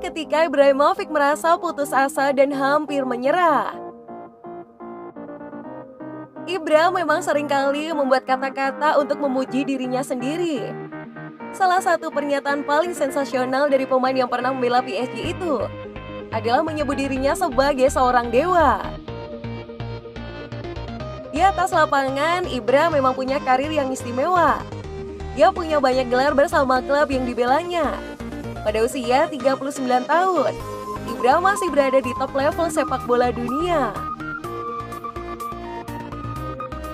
ketika Ibrahimovic merasa putus asa dan hampir menyerah. Ibra memang seringkali membuat kata-kata untuk memuji dirinya sendiri. Salah satu pernyataan paling sensasional dari pemain yang pernah membela PSG itu adalah menyebut dirinya sebagai seorang dewa. Di atas lapangan, Ibra memang punya karir yang istimewa. Dia punya banyak gelar bersama klub yang dibelanya. Pada usia 39 tahun, Ibra masih berada di top level sepak bola dunia.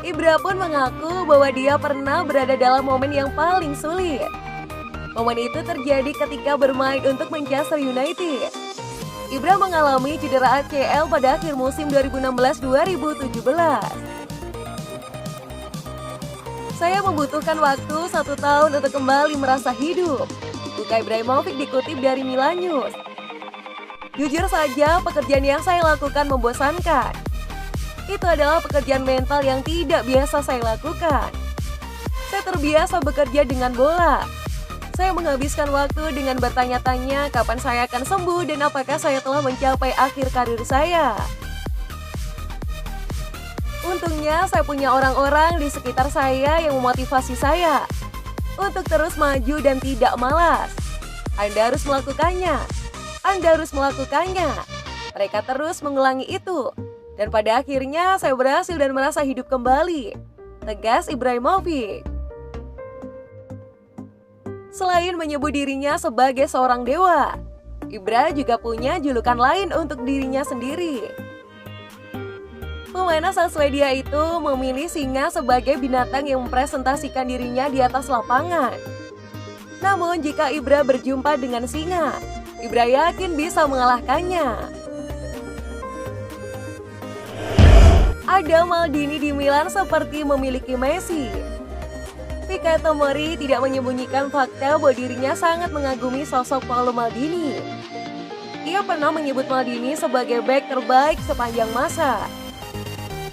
Ibra pun mengaku bahwa dia pernah berada dalam momen yang paling sulit. Momen itu terjadi ketika bermain untuk Manchester United. Ibra mengalami cedera ACL pada akhir musim 2016-2017. Saya membutuhkan waktu 1 tahun untuk kembali merasa hidup, buka Ibrahimovic dikutip dari Milan News. Jujur saja, pekerjaan yang saya lakukan membosankan. Itu adalah pekerjaan mental yang tidak biasa saya lakukan. Saya terbiasa bekerja dengan bola. Saya menghabiskan waktu dengan bertanya-tanya kapan saya akan sembuh dan apakah saya telah mencapai akhir karir saya. Untungnya saya punya orang-orang di sekitar saya yang memotivasi saya untuk terus maju dan tidak malas. Anda harus melakukannya. Anda harus melakukannya. Mereka terus mengulangi itu. Dan pada akhirnya saya berhasil dan merasa hidup kembali, tegas Ibrahimovic. Selain menyebut dirinya sebagai seorang dewa, Ibra juga punya julukan lain untuk dirinya sendiri. Pemain asal Swedia itu memilih singa sebagai binatang yang mempresentasikan dirinya di atas lapangan. Namun jika Ibra berjumpa dengan singa, Ibra yakin bisa mengalahkannya. Ada Maldini di Milan seperti memiliki Messi. Mickael Tomori tidak menyembunyikan fakta bahwa dirinya sangat mengagumi sosok Paolo Maldini. Ia pernah menyebut Maldini sebagai bek terbaik sepanjang masa.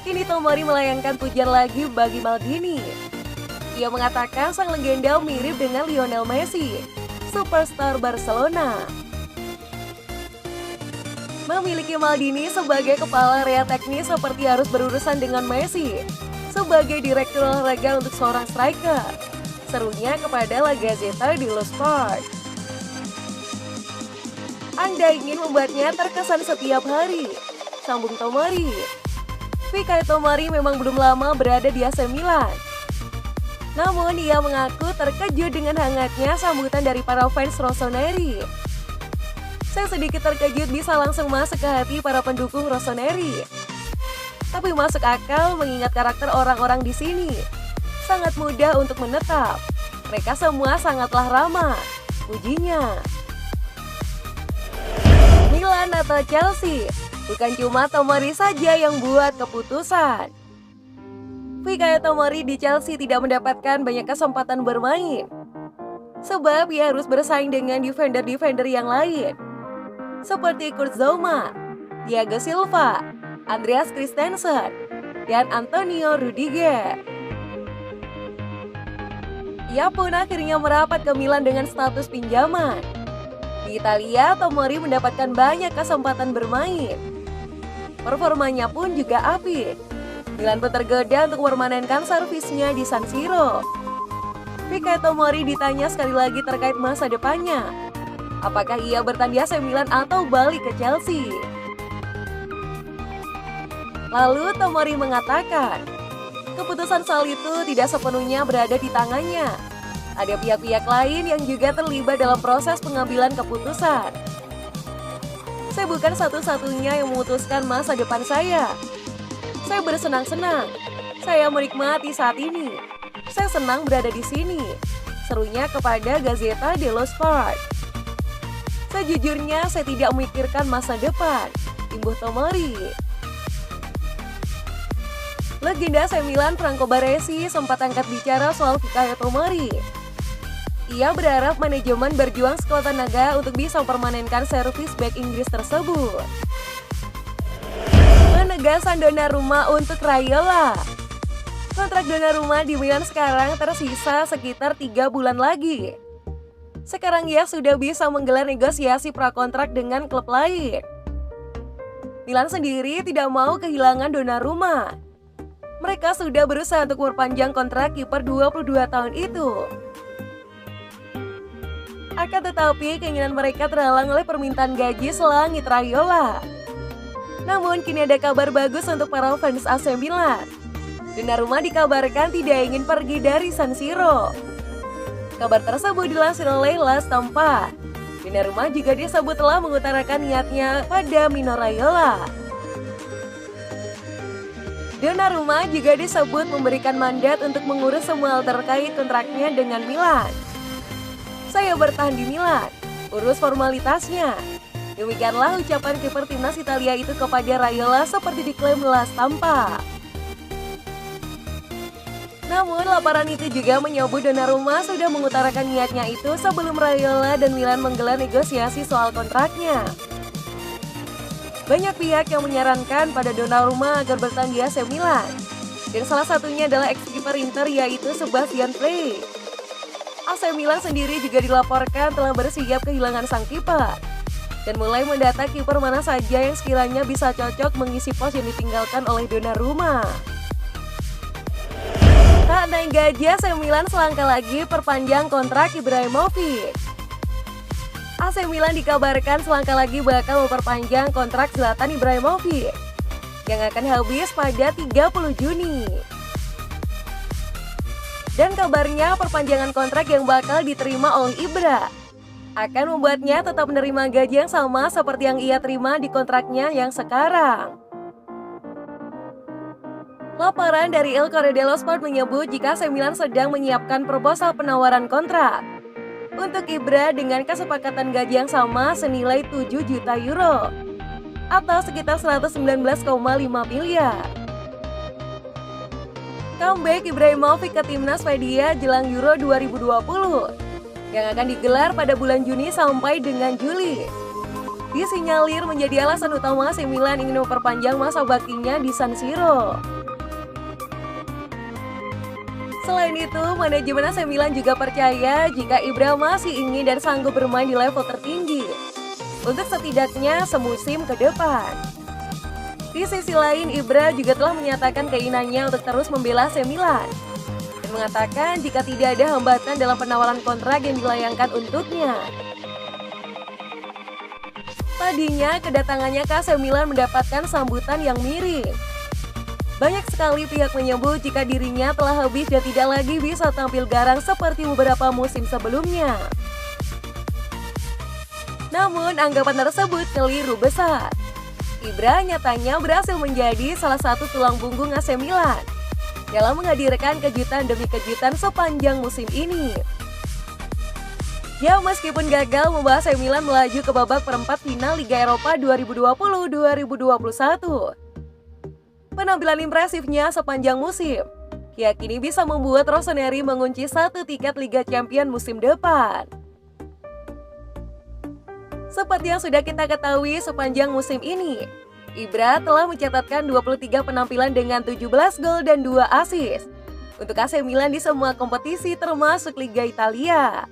Kini Tomori melayangkan pujian lagi bagi Maldini. Ia mengatakan sang legenda mirip dengan Lionel Messi, superstar Barcelona. Memiliki Maldini sebagai kepala area teknis seperti harus berurusan dengan Messi sebagai direktur olahraga untuk seorang striker. Serunya kepada La Gazzetta dello Sport. Anda ingin membuatnya terkesan setiap hari, sambung Tomori. Mickael Tomori memang belum lama berada di AC Milan. Namun ia mengaku terkejut dengan hangatnya sambutan dari para fans Rossoneri. Saya sedikit terkejut bisa langsung masuk ke hati para pendukung Rossoneri. Tapi masuk akal mengingat karakter orang-orang di sini. Sangat mudah untuk menetap. Mereka semua sangatlah ramah, ujinya. Milan atau Chelsea? Bukan cuma Tomori saja yang buat keputusan. Mickael Tomori di Chelsea tidak mendapatkan banyak kesempatan bermain. Sebab ia harus bersaing dengan defender-defender yang lain. Seperti Kurt Zouma, Thiago Silva, Andreas Christensen, dan Antonio Rudiger. Ia pun akhirnya merapat ke Milan dengan status pinjaman. Di Italia, Tomori mendapatkan banyak kesempatan bermain. Performanya pun juga apik. Milan pun tergoda untuk mempermanenkan servisnya di San Siro. Mickael Tomori ditanya sekali lagi terkait masa depannya. Apakah ia bertahan di AC Milan atau balik ke Chelsea? Lalu Tomori mengatakan, keputusan soal itu tidak sepenuhnya berada di tangannya. Ada pihak-pihak lain yang juga terlibat dalam proses pengambilan keputusan. Saya bukan satu-satunya yang memutuskan masa depan saya. Saya bersenang-senang. Saya menikmati saat ini. Saya senang berada di sini. Serunya kepada Gazzetta dello Sport. Sejujurnya saya tidak memikirkan masa depan, imbuh Tomori. Legenda AC Milan Franco Baresi sempat angkat bicara soal Mickael Tomori. Ia berharap manajemen berjuang sekuat tenaga untuk bisa mempermanenkan servis bek Inggris tersebut. Penegasan Donnarumma untuk Raiola. Kontrak Donnarumma di Milan sekarang tersisa sekitar 3 bulan lagi. Sekarang ia sudah bisa menggelar negosiasi prakontrak dengan klub lain. Milan sendiri tidak mau kehilangan Donnarumma. Mereka sudah berusaha untuk memperpanjang kontrak kiper 22 tahun itu. Akan tetapi keinginan mereka terhalang oleh permintaan gaji selangit Raiola. Namun kini ada kabar bagus untuk para fans AC Milan. Donnarumma dikabarkan tidak ingin pergi dari San Siro. Kabar tersebut dilansir oleh La Stampa. Donnarumma juga disebut telah mengutarakan niatnya pada Mino Raiola. Donnarumma juga disebut memberikan mandat untuk mengurus semua hal terkait kontraknya dengan Milan. Saya bertahan di Milan, urus formalitasnya. Demikianlah ucapan kiper timnas Italia itu kepada Raiola seperti diklaim La Stampa. Namun laporan itu juga menyebut Donnarumma sudah mengutarakan niatnya itu sebelum Raiola dan Milan menggelar negosiasi soal kontraknya. Banyak pihak yang menyarankan pada Donnarumma agar bertahan di AC Milan. Dan salah satunya adalah ex-kiper Inter yaitu Sebastian Frey. AC Milan sendiri juga dilaporkan telah bersiap kehilangan sang kiper dan mulai mendata kiper mana saja yang sekiranya bisa cocok mengisi pos yang ditinggalkan oleh Donnarumma. Tak naik gaji, AC Milan selangkah lagi perpanjang kontrak Ibrahimovic. AC Milan dikabarkan selangkah lagi bakal memperpanjang kontrak Zlatan Ibrahimovic yang akan habis pada 30 Juni. Dan kabarnya perpanjangan kontrak yang bakal diterima oleh Ibra akan membuatnya tetap menerima gaji yang sama seperti yang ia terima di kontraknya yang sekarang. Laporan dari Il Corriere dello Sport menyebut jika AC Milan sedang menyiapkan proposal penawaran kontrak untuk Ibra dengan kesepakatan gaji yang sama senilai 7 juta euro atau sekitar 119,5 miliar. Comeback Ibrahimovic ke timnas Swedia jelang Euro 2020 yang akan digelar pada bulan Juni sampai dengan Juli. Disinyalir menjadi alasan utama AC Milan ingin memperpanjang masa baktinya di San Siro. Selain itu, manajemen AC Milan juga percaya jika Ibra masih ingin dan sanggup bermain di level tertinggi untuk setidaknya semusim ke depan. Di sisi lain, Ibra juga telah menyatakan keinginannya untuk terus membela AC Milan dan mengatakan jika tidak ada hambatan dalam penawaran kontrak yang dilayangkan untuknya. Tadinya, kedatangannya ke AC Milan mendapatkan sambutan yang miring. Banyak sekali pihak menyebut jika dirinya telah habis dan tidak lagi bisa tampil garang seperti beberapa musim sebelumnya. Namun, anggapan tersebut keliru besar. Ibra nyatanya berhasil menjadi salah satu tulang punggung AC Milan dalam menghadirkan kejutan demi kejutan sepanjang musim ini. Ya, meskipun gagal membawa AC Milan melaju ke babak perempat final Liga Eropa 2020-2021, penampilan impresifnya sepanjang musim yakini bisa membuat Rossoneri mengunci satu tiket Liga Champions musim depan. Seperti yang sudah kita ketahui sepanjang musim ini, Ibra telah mencatatkan 23 penampilan dengan 17 gol dan 2 assist untuk AC Milan di semua kompetisi termasuk Liga Italia.